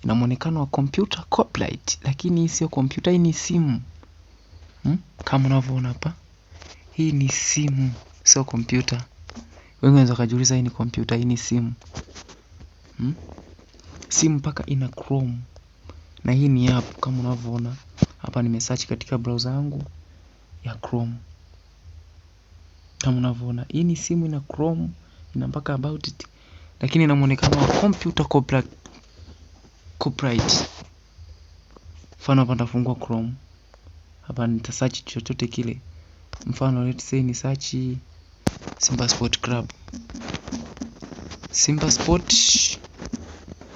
ina muonekano wa computer copyright, lakini hii sio computer, hii ni simu. Kama unavyoona hapa, hii ni simu, sio computer. Wengi wanaweza kujiuliza hii ni computer, hii ni simu. Simu mpaka ina Chrome. Na hii ni app kama unavyoona. Hapa nimesearch katika browser yangu ya Chrome. Kama unavyoona, hii ni simu ina Chrome, ina mpaka about it. Lakini ina muonekano wa computer copyright. Mfano hapa nitafungua Chrome. Hapa nita search chochote kile. Mfano let's say ni search Simba Sport Club. Simba Sport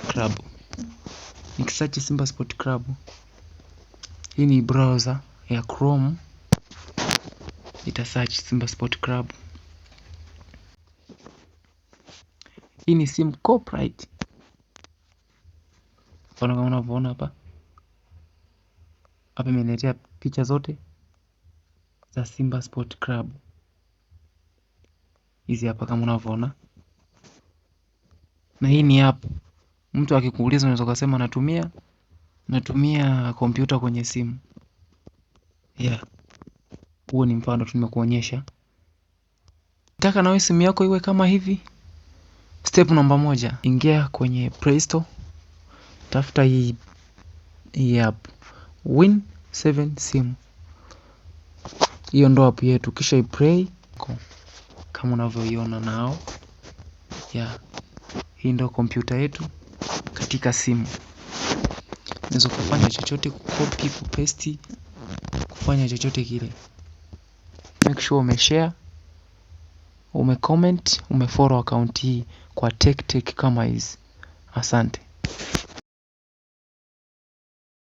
Club. Nikisearch Simba Sport Club. Hii ni browser ya Chrome. Ita search Simba Sport Club. Hii ni sim copyright. Mfano kama unavyoona hapa. Hapa imeniletea picha zote za Simba Sport Club. Hizi hapa kama unavyoona. Na hii ni app. Mtu akikuuliza unaweza kusema natumia kompyuta kwenye simu. Huo ni mfano tu nimekuonyesha. Nataka nawe simu yako iwe kama hivi. Step namba 1, ingia kwenye Play Store. Tafuta hii app Win7 Sim. Hiyo ndo app yetu, kisha iplay kama unavyoiona nao. Hii ndo kompyuta yetu katika simu. Unaweza kufanya chochote, kucopy, kupaste, kufanya chochote kile. Make sure umeshare, umecomment, umefollow account hii kwa tech kama hizi. Asante.